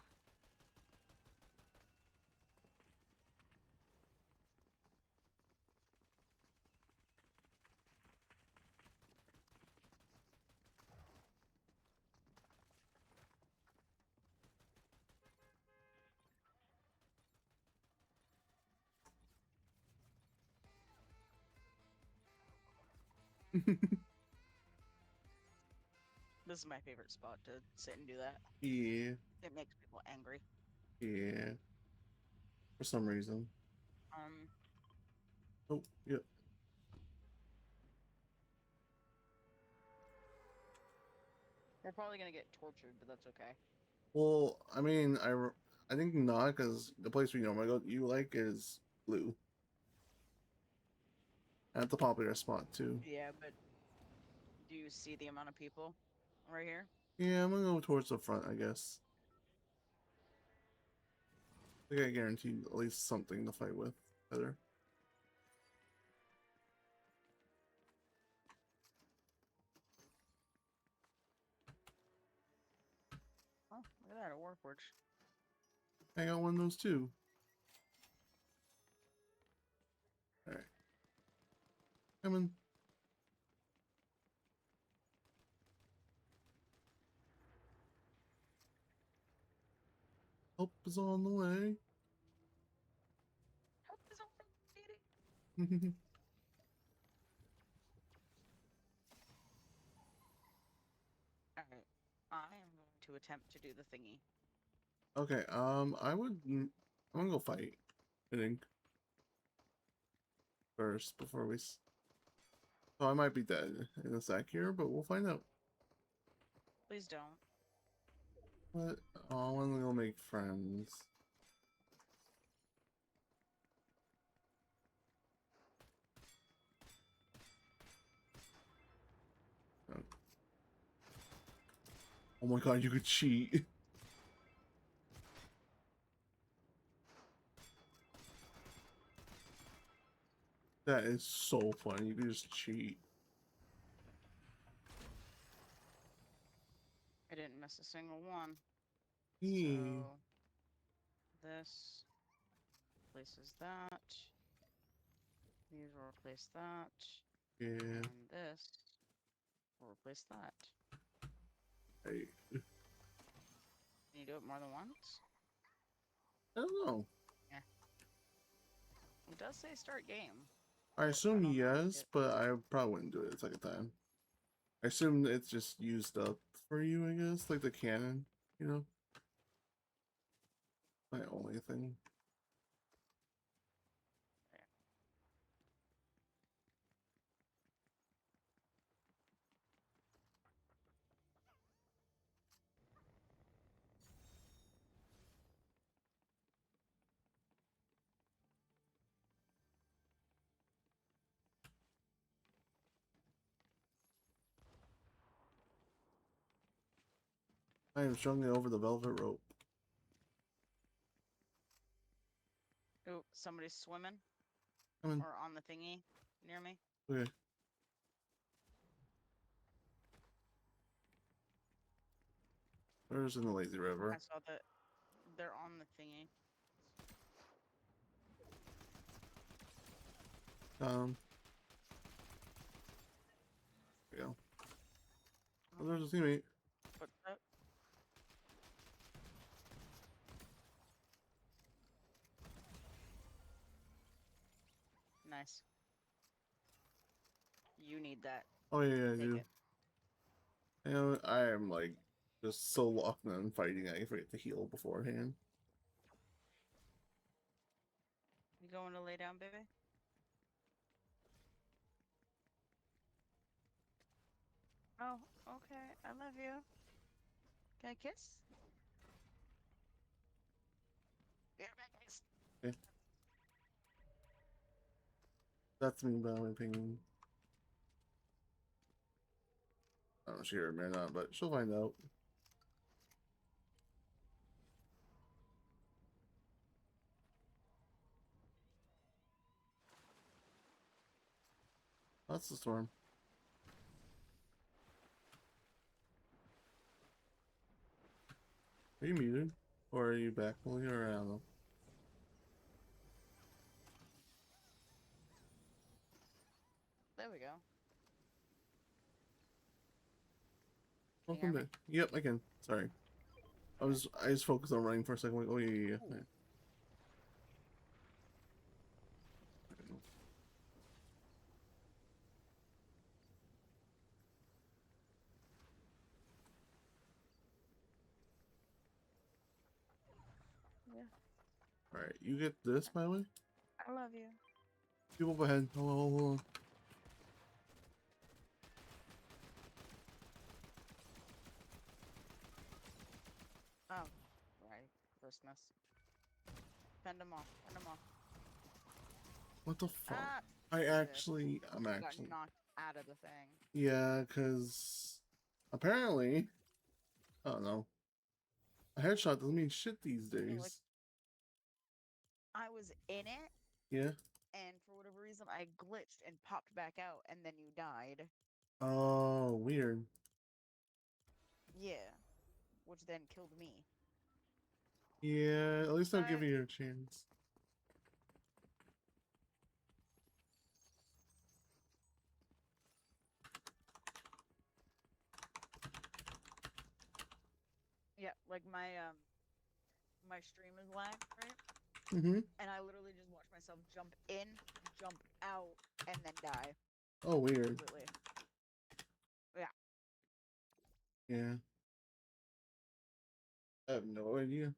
This is my favorite spot to sit and do that. Yeah. It makes people angry. Yeah. For some reason. Um, Oh, yep. we're probably gonna get tortured, but that's okay. Well, I mean, I think not, because the place we normally go you like is blue. At the popular spot too. Yeah, but do you see the amount of people right here? Yeah, I'm gonna go towards the front, I guess. I think I guarantee at least something to fight with. Better. Oh, look at that, a warforge. I got one of those too. Alright. Coming. Help is on the way. Help is on the way. Alright, I am going to attempt to do the thingy. Okay, I'm gonna go fight, I think. First, before so I might be dead in a sec here, but we'll find out. Please don't. But oh, I wanna go make friends. Oh my god, you could cheat. That is so funny. You can just cheat. I didn't miss a single one. Yeah. So this replaces that. These will replace that. Yeah. And this will replace that. I Can you do it more than once? don't know. Yeah. It does say start game. I But I assume don't know yes, it. but I probably wouldn't do it a second time. I assume it's just used up for you, I guess, like the cannon, you know? My only thing. I am strung over the velvet rope. Oh, somebody's swimming Come on. or on the thingy near me. Okay. Where's in the lazy I river? saw that they're on the thingy. Um. there's a teammate. What's up? Nice. You need that. Oh yeah, I Take do. it. And I am like just so locked in fighting, I forget to heal beforehand. You going to lay down, baby? Oh, okay. I love you. Can I kiss? You're my kiss. Okay. That's me by my opinion. I don't know if she heard me or not, but she'll find out. That's the storm. Are you muted? Or are you back fully? Or I don't know. There we go. Can you hear Welcome me? back. Yep, I can. Sorry. I just focused on running for a second. Like, oh yeah, yeah, yeah. Ooh. Yeah. Alright, you get this, by the way? I love you. People up ahead. Hold on. Oh, right. Christmas. Send them off. Send them off. What the fuck? Ah! I'm Jesus. actually. Got knocked out of the thing. Yeah, because apparently, I don't know. A headshot doesn't mean shit these Yeah, like, days. I was in it, Yeah. and for whatever reason, I glitched and popped back out, and then you died. Oh, weird. Yeah. Which then killed me. Yeah, at least I'll give Bye. you a chance. Yeah, like my stream is lagged, right? Mm-hmm. And I literally just watch myself jump in, jump out, and then die. Oh, weird. Completely. Yeah. Yeah. I have no idea.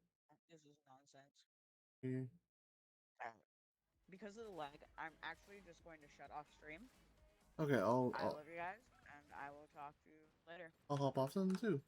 This is nonsense. Yeah. Because of the lag, I'm actually just going to shut off stream. Okay, I love you guys, and I will talk to you later. I'll hop off then too.